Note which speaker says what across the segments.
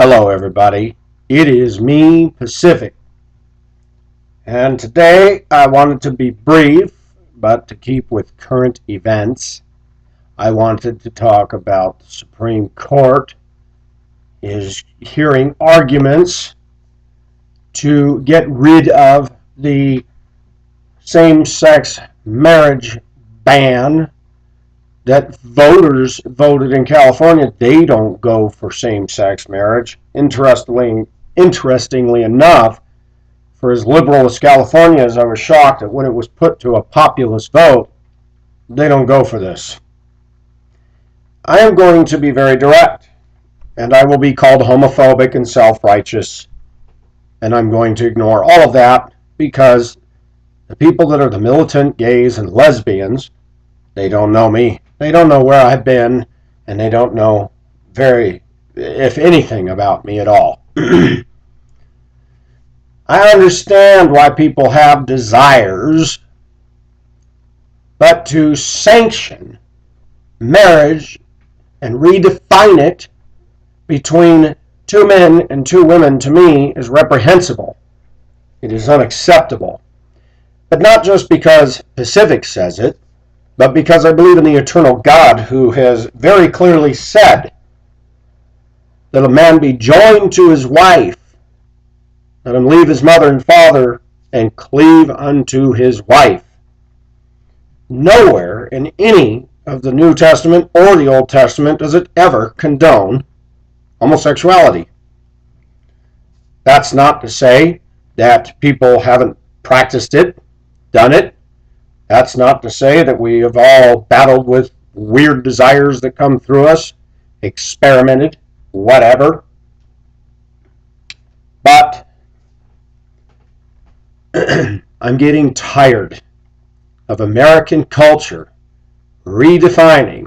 Speaker 1: Hello everybody, it is me, Pacific, and today I wanted to be brief, but to keep with current events. I wanted to talk about the Supreme Court is hearing arguments to get rid of the same-sex marriage ban that voters voted in California. They don't go for same-sex marriage. Interestingly enough, for as liberal as California is, I was shocked that when it was put to a populist vote, they don't go for this. I am going to be very direct, and I will be called homophobic and self-righteous, and I'm going to ignore all of that because the people that are the militant gays and lesbians, they don't know me. They don't know where I've been, and they don't know if anything, about me at all. I understand why people have desires, but to sanction marriage and redefine it between two men and two women, to me, is reprehensible. It is unacceptable. But not just because Pacific says it, but because I believe in the eternal God, who has very clearly said that a man be joined to his wife, let him leave his mother and father, and cleave unto his wife. Nowhere in any of the New Testament or the Old Testament does it ever condone homosexuality. That's not to say that people haven't practiced it, done it. That's not to say that we have all battled with weird desires that come through us, experimented, whatever. But I'm getting tired of American culture redefining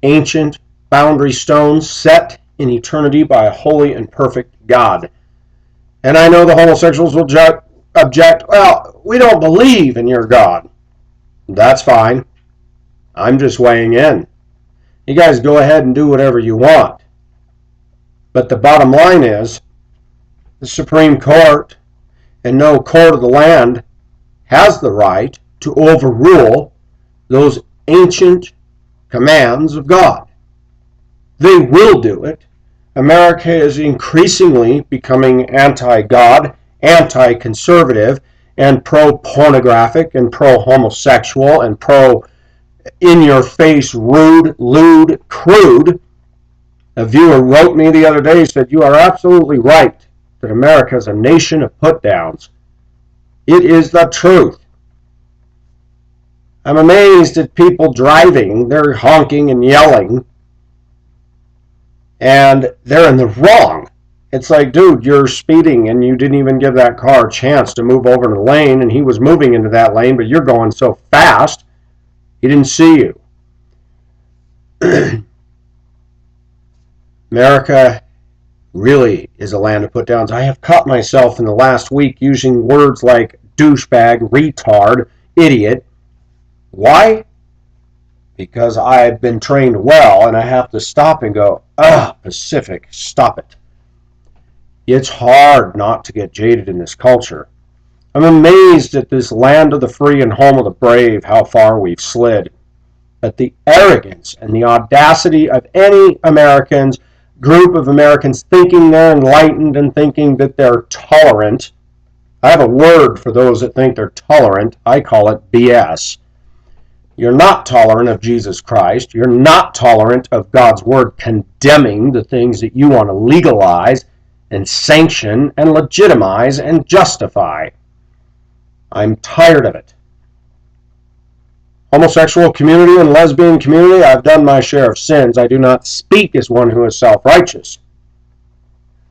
Speaker 1: ancient boundary stones set in eternity by a holy and perfect God. And I know the homosexuals will object, well, we don't believe in your God. That's fine. I'm just weighing in. You guys go ahead and do whatever you want. But the bottom line is, the Supreme Court and no court of the land has the right to overrule those ancient commands of God. They will do it. America is increasingly becoming anti-God, anti-conservative, and pro-pornographic, and pro-homosexual, and pro-in-your-face, rude, lewd, crude. A viewer wrote me the other day, said, "You are absolutely right that America is a nation of put-downs." It is the truth. I'm amazed at people driving. They're honking and yelling, and they're in the wrong. It's like, dude, you're speeding and you didn't even give that car a chance to move over to the lane, and he was moving into that lane, but you're going so fast, he didn't see you. America really is a land of put-downs. I have caught myself in the last week using words like douchebag, retard, idiot. Why? Because I've been trained well, and I have to stop and go, Pacific, stop it. It's hard not to get jaded in this culture. I'm amazed at this land of the free and home of the brave, how far we've slid. At the arrogance and the audacity of any group of Americans thinking they're enlightened and thinking that they're tolerant. I have a word for those that think they're tolerant. I call it BS. You're not tolerant of Jesus Christ. You're not tolerant of God's word condemning the things that you want to legalize and sanction and legitimize and justify. I'm tired of it. Homosexual community and lesbian community, I've done my share of sins. I do not speak as one who is self-righteous.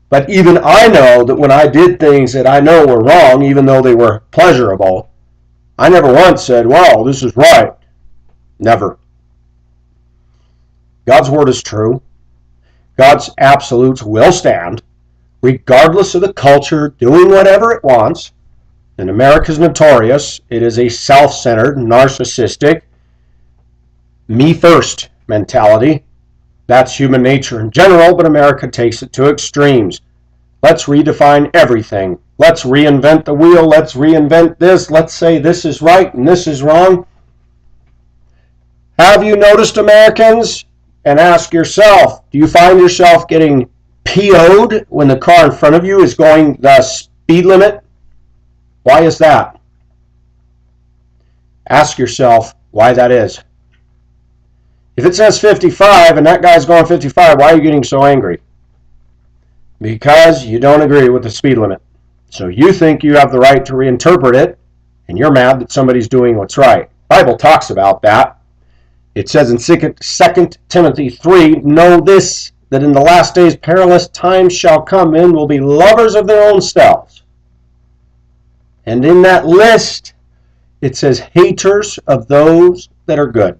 Speaker 1: But even I know that when I did things that I know were wrong, even though they were pleasurable, I never once said, well, this is right. Never. God's word is true. God's absolutes will stand, regardless of the culture doing whatever it wants. And America's notorious. It is a self-centered, narcissistic, me-first mentality. That's human nature in general, but America takes it to extremes. Let's redefine everything. Let's reinvent the wheel. Let's reinvent this. Let's say this is right and this is wrong. Have you noticed, Americans? And ask yourself, do you find yourself getting PO'd when the car in front of you is going the speed limit? Why is that? Ask yourself why that is. If it says 55 and that guy's going 55, why are you getting so angry? Because you don't agree with the speed limit. So you think you have the right to reinterpret it, and you're mad that somebody's doing what's right. The Bible talks about that. It says in 2 Timothy 3, know this, that in the last days perilous times shall come, men will be lovers of their own selves. And in that list, it says haters of those that are good.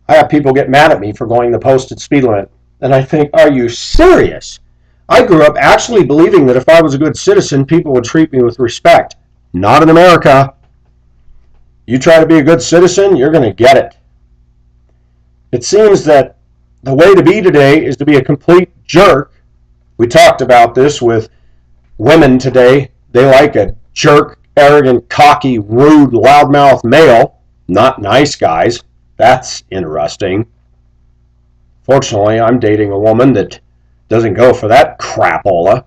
Speaker 1: I have people get mad at me for going the posted speed limit. And I think, are you serious? I grew up actually believing that if I was a good citizen, people would treat me with respect. Not in America. You try to be a good citizen, you're going to get it. It seems that the way to be today is to be a complete jerk. We talked about this with women today. They like a jerk, arrogant, cocky, rude, loudmouth male, not nice guys. That's interesting. Fortunately, I'm dating a woman that doesn't go for that crapola.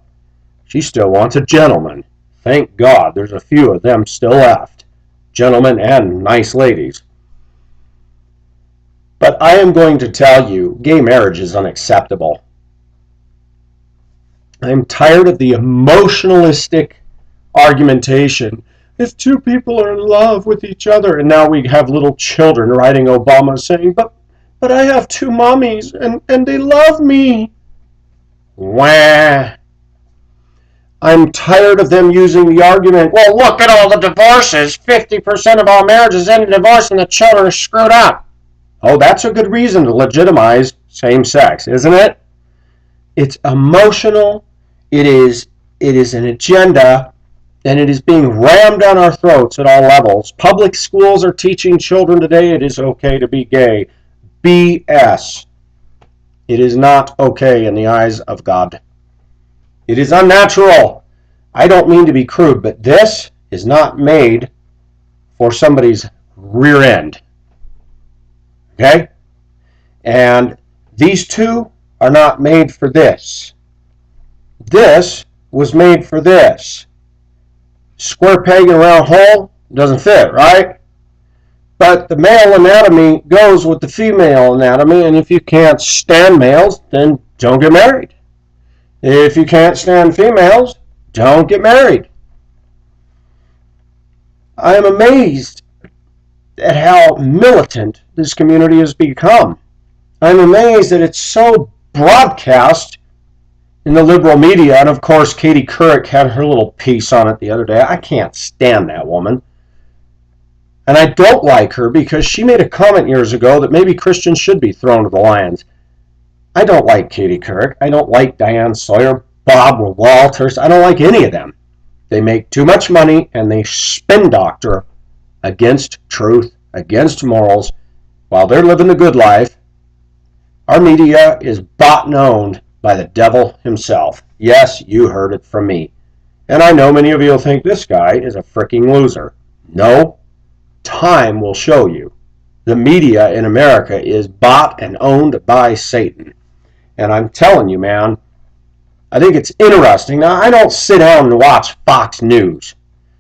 Speaker 1: She still wants a gentleman. Thank God there's a few of them still left. Gentlemen and nice ladies. But I am going to tell you, gay marriage is unacceptable. I'm tired of the emotionalistic argumentation. If two people are in love with each other, and now we have little children writing Obama saying, but I have two mommies, and they love me. Wah. I'm tired of them using the argument, well, look at all the divorces. 50% of all marriages end in divorce and the children are screwed up. Oh, that's a good reason to legitimize same sex, isn't it? It's emotional. It is an agenda. And it is being rammed down our throats at all levels. Public schools are teaching children today it is okay to be gay. BS. It is not okay in the eyes of God. It is unnatural. I don't mean to be crude, but this is not made for somebody's rear end. Okay? And these two are not made for this. This was made for this. Square peg in a round hole doesn't fit, right? But the male anatomy goes with the female anatomy, and if you can't stand males, then don't get married. If you can't stand females, don't get married. I am amazed at how militant this community has become. I'm amazed that it's so broadcast in the liberal media, and of course Katie Couric had her little piece on it the other day. I can't stand that woman. And I don't like her because she made a comment years ago that maybe Christians should be thrown to the lions. I don't like Katie Couric. I don't like Diane Sawyer, Bob Walters. I don't like any of them. They make too much money and they spin doctor against truth, against morals, while they're living the good life. Our media is bought and owned by the devil himself. Yes, you heard it from me. And I know many of you will think this guy is a freaking loser. No, time will show you. The media in America is bought and owned by Satan. And I'm telling you, man, I think it's interesting. Now, I don't sit down and watch Fox News.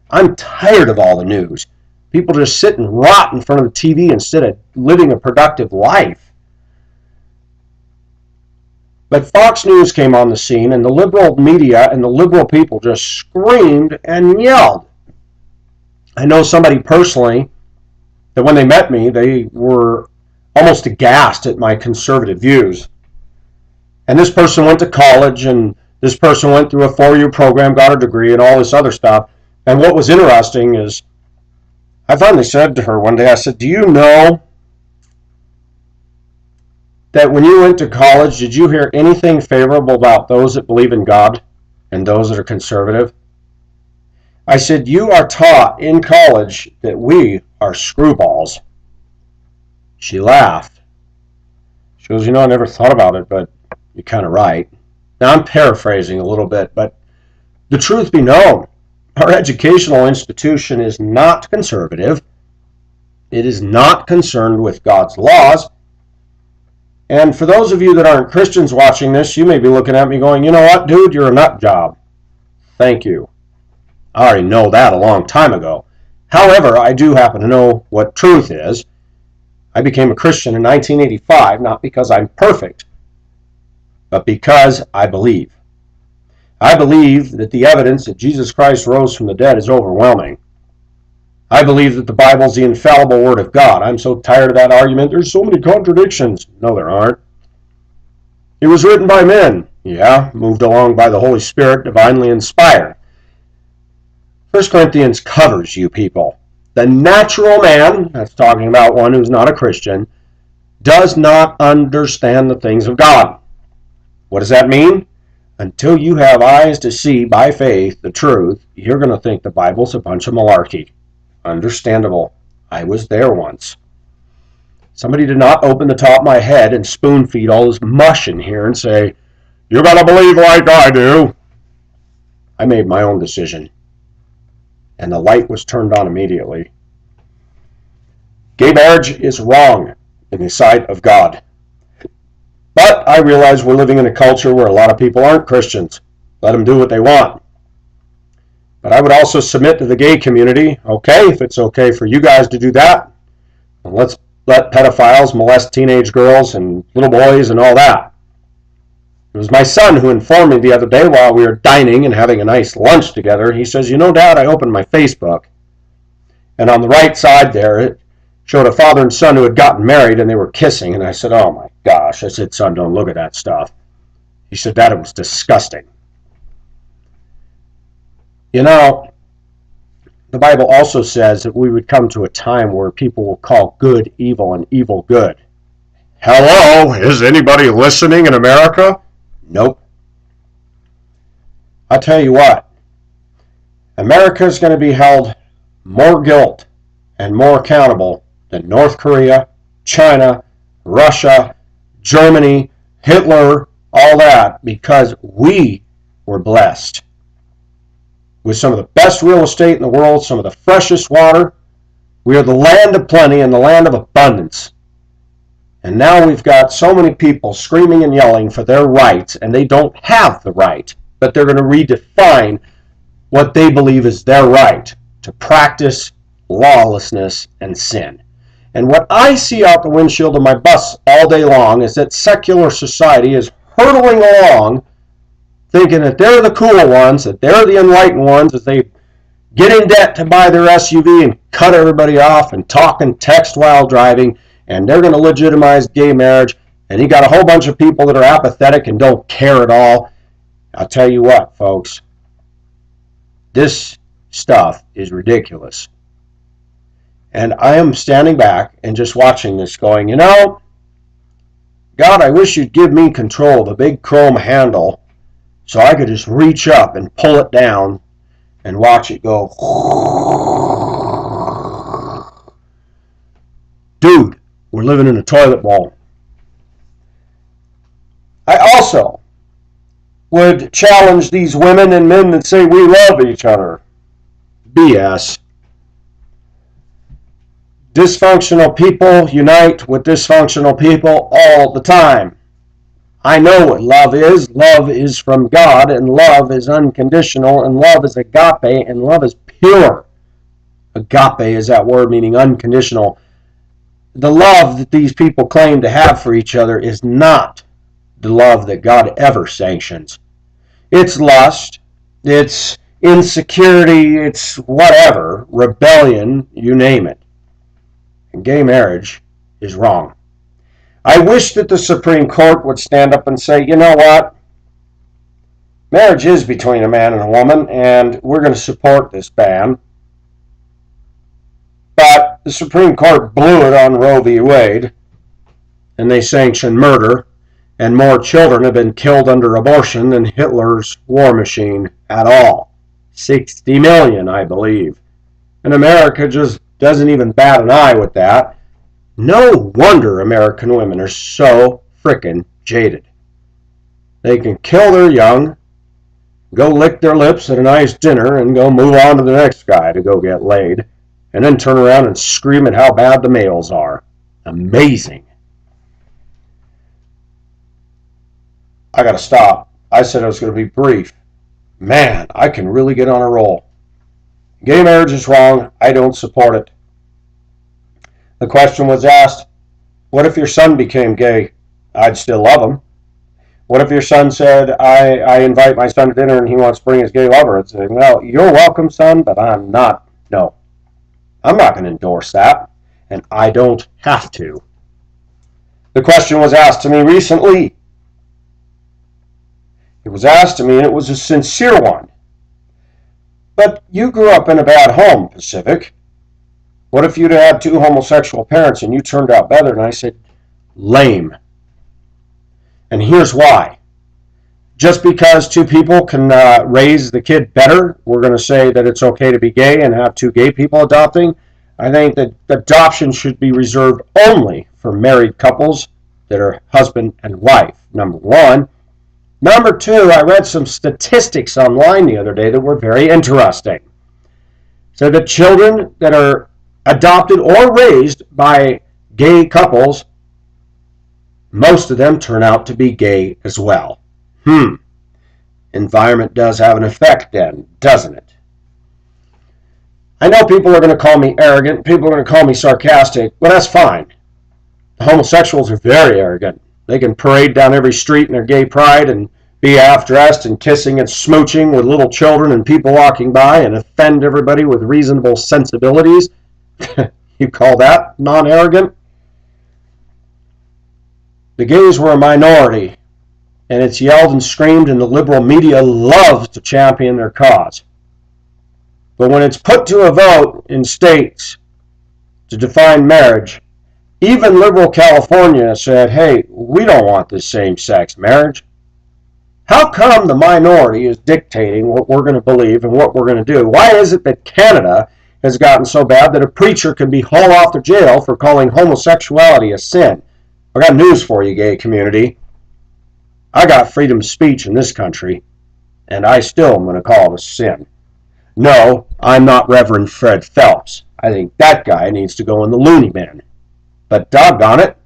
Speaker 1: I'm tired of all the news. People just sit and rot in front of the TV instead of living a productive life. But Fox News came on the scene, and the liberal media and the liberal people just screamed and yelled. I know somebody personally that when they met me, they were almost aghast at my conservative views. And this person went to college, and this person went through a 4-year program, got a degree, and all this other stuff. And what was interesting is, I finally said to her one day, I said, do you know that when you went to college, did you hear anything favorable about those that believe in God and those that are conservative? I said, you are taught in college that we are screwballs. She laughed. She She goes, I never thought about it, but you're kind of right. Now, I'm paraphrasing a little bit, but the truth be known, our educational institution is not conservative. It is not concerned with God's laws. And for those of you that aren't Christians watching this, you may be looking at me going, you know what, dude, you're a nut job. Thank you. I already know that a long time ago. However, I do happen to know what truth is. I became a Christian in 1985, not because I'm perfect, but because I believe. I believe that the evidence that Jesus Christ rose from the dead is overwhelming. I believe that the Bible's the infallible Word of God. I'm so tired of that argument. There's so many contradictions. No, there aren't. It was written by men. Yeah, moved along by the Holy Spirit, divinely inspired. 1 Corinthians covers you people. The natural man, that's talking about one who's not a Christian, does not understand the things of God. What does that mean? Until you have eyes to see by faith the truth, you're going to think the Bible's a bunch of malarkey. Understandable. I was there once. Somebody did not open the top of my head and spoon feed all this mush in here and say, you got to believe like I do. I made my own decision. And the light was turned on immediately. Gay marriage is wrong in the sight of God. But I realize we're living in a culture where a lot of people aren't Christians. Let them do what they want. But I would also submit to the gay community, okay, if it's okay for you guys to do that, let's let pedophiles molest teenage girls and little boys and all that. It was my son who informed me the other day while we were dining and having a nice lunch together. He says, Dad, I opened my Facebook, and on the right side there, it showed a father and son who had gotten married, and they were kissing. And I said, oh my gosh. I said, son, don't look at that stuff. He said, Dad, it was disgusting. The Bible also says that we would come to a time where people will call good evil and evil good. Hello? Is anybody listening in America? Nope. I'll tell you what. America is going to be held more guilt and more accountable than North Korea, China, Russia, Germany, Hitler, all that, because we were blessed with some of the best real estate in the world, some of the freshest water. We are the land of plenty and the land of abundance. And now we've got so many people screaming and yelling for their rights, and they don't have the right, but they're going to redefine what they believe is their right to practice lawlessness and sin. And what I see out the windshield of my bus all day long is that secular society is hurtling along thinking that they're the cool ones, that they're the enlightened ones, as they get in debt to buy their SUV and cut everybody off and talk and text while driving, and they're going to legitimize gay marriage, and you got a whole bunch of people that are apathetic and don't care at all. I'll tell you what, folks, this stuff is ridiculous. And I am standing back and just watching this going, God, I wish you'd give me control of the big chrome handle so I could just reach up and pull it down and watch it go. Dude, we're living in a toilet bowl. I also would challenge these women and men that say we love each other. BS. Dysfunctional people unite with dysfunctional people all the time. I know what love is. Love is from God, and love is unconditional, and love is agape, and love is pure. Agape is that word meaning unconditional. The love that these people claim to have for each other is not the love that God ever sanctions. It's lust, it's insecurity, it's whatever, rebellion, you name it. And gay marriage is wrong. I wish that the Supreme Court would stand up and say, you know what? Marriage is between a man and a woman, and we're going to support this ban. But the Supreme Court blew it on Roe v. Wade, and they sanctioned murder, and more children have been killed under abortion than Hitler's war machine at all. 60 million, I believe. And America just doesn't even bat an eye with that. No wonder American women are so frickin' jaded. They can kill their young, go lick their lips at a nice dinner, and go move on to the next guy to go get laid, and then turn around and scream at how bad the males are. Amazing. I gotta stop. I said I was going to be brief. Man, I can really get on a roll. Gay marriage is wrong. I don't support it. The question was asked, what if your son became gay? I'd still love him. What if your son said, I invite my son to dinner and he wants to bring his gay lover? I'd say, well, you're welcome, son, but I'm not. No, I'm not going to endorse that, and I don't have to. The question was asked to me recently. It was asked to me, and it was a sincere one. But you grew up in a bad home, Pacific. What if you'd had two homosexual parents and you turned out better? And I said, lame. And here's why. Just because two people can raise the kid better, we're going to say that it's okay to be gay and have two gay people adopting. I think that adoption should be reserved only for married couples that are husband and wife, number one. Number two, I read some statistics online the other day that were very interesting. So the children that are adopted or raised by gay couples, most of them turn out to be gay as well. Environment does have an effect then, doesn't it? I know people are going to call me arrogant, people are going to call me sarcastic, but that's fine. The homosexuals are very arrogant. They can parade down every street in their gay pride and be half-dressed and kissing and smooching with little children and people walking by and offend everybody with reasonable sensibilities. You call that non-arrogant? The gays were a minority, and it's yelled and screamed, and the liberal media loves to champion their cause. But when it's put to a vote in states to define marriage, even liberal California said, hey, we don't want this same-sex marriage. How come the minority is dictating what we're going to believe and what we're going to do? Why is it that Canada has gotten so bad that a preacher can be hauled off to jail for calling homosexuality a sin? I got news for you, gay community. I got freedom of speech in this country, and I still am going to call it a sin. No, I'm not Reverend Fred Phelps. I think that guy needs to go in the loony bin. But doggone it,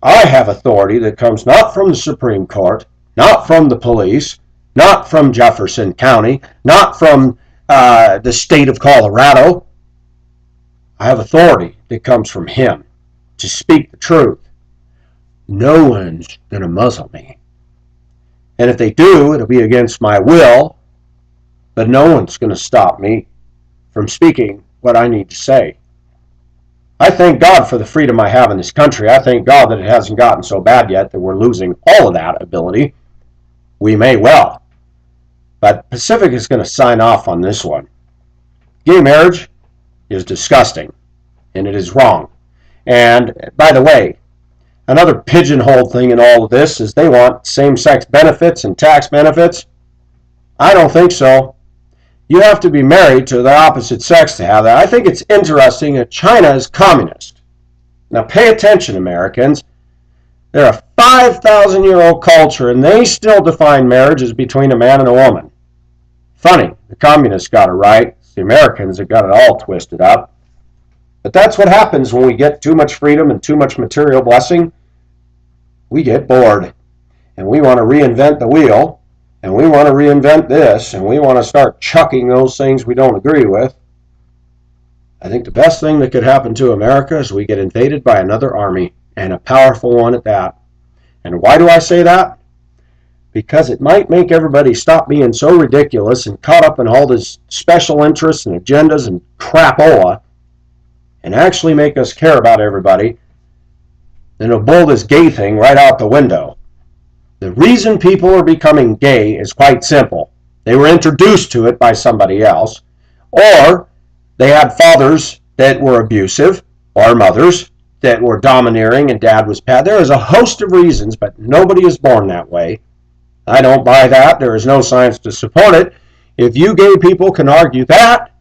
Speaker 1: I have authority that comes not from the Supreme Court, not from the police, not from Jefferson County, not from the state of Colorado. I have authority that comes from him to speak the truth. No one's going to muzzle me. And if they do, it'll be against my will, but no one's going to stop me from speaking what I need to say. I thank God for the freedom I have in this country. I thank God that it hasn't gotten so bad yet that we're losing all of that ability. We may well. But Pacific is going to sign off on this one. Gay marriage is disgusting, and it is wrong. And by the way, another pigeonhole thing in all of this is they want same-sex benefits and tax benefits. I don't think so. You have to be married to the opposite sex to have that. I think it's interesting that China is communist. Now pay attention, Americans. They're a 5,000-year-old culture, and they still define marriage as between a man and a woman. Funny, the communists got it right. It's the Americans that got it all twisted up. But that's what happens when we get too much freedom and too much material blessing. We get bored, and we want to reinvent the wheel. And we want to reinvent this, and we want to start chucking those things we don't agree with. I think the best thing that could happen to America is we get invaded by another army, and a powerful one at that. And why do I say that? Because it might make everybody stop being so ridiculous and caught up in all this special interests and agendas and crapola, and actually make us care about everybody, and it'll blow this gay thing right out the window. The reason people are becoming gay is quite simple. They were introduced to it by somebody else, or they had fathers that were abusive, or mothers that were domineering and dad was bad. There is a host of reasons, but nobody is born that way. I don't buy that. There is no science to support it. If you gay people can argue that,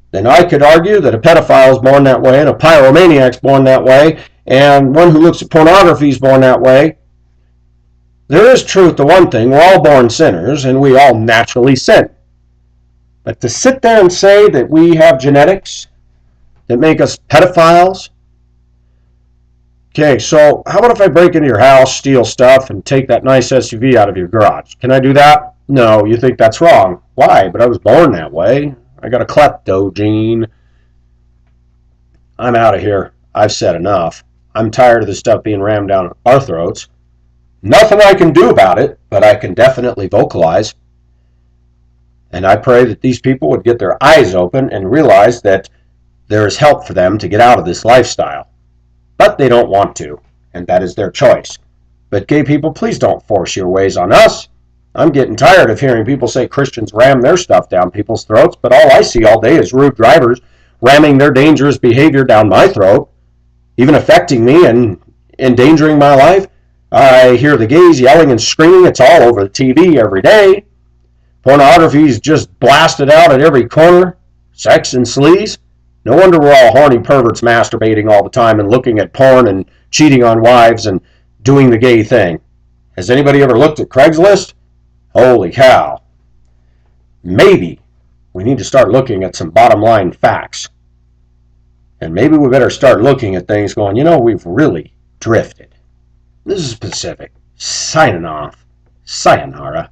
Speaker 1: then I could argue that a pedophile is born that way and a pyromaniac's born that way, and one who looks at pornography is born that way. There is truth to one thing: we're all born sinners, and we all naturally sin. But to sit there and say that we have genetics that make us pedophiles? Okay, so how about if I break into your house, steal stuff, and take that nice SUV out of your garage? Can I do that? No, you think that's wrong. Why? But I was born that way. I got a klepto gene. I'm out of here. I've said enough. I'm tired of this stuff being rammed down our throats. Nothing I can do about it, but I can definitely vocalize. And I pray that these people would get their eyes open and realize that there is help for them to get out of this lifestyle. But they don't want to, and that is their choice. But gay people, please don't force your ways on us. I'm getting tired of hearing people say Christians ram their stuff down people's throats, but all I see all day is rude drivers ramming their dangerous behavior down my throat, even affecting me and endangering my life. I hear the gays yelling and screaming. It's all over the TV every day. Pornography is just blasted out at every corner. Sex and sleaze. No wonder we're all horny perverts masturbating all the time and looking at porn and cheating on wives and doing the gay thing. Has anybody ever looked at Craigslist? Holy cow. Maybe we need to start looking at some bottom line facts. And maybe we better start looking at things going, we've really drifted. This is Pacific, signing off. Sayonara.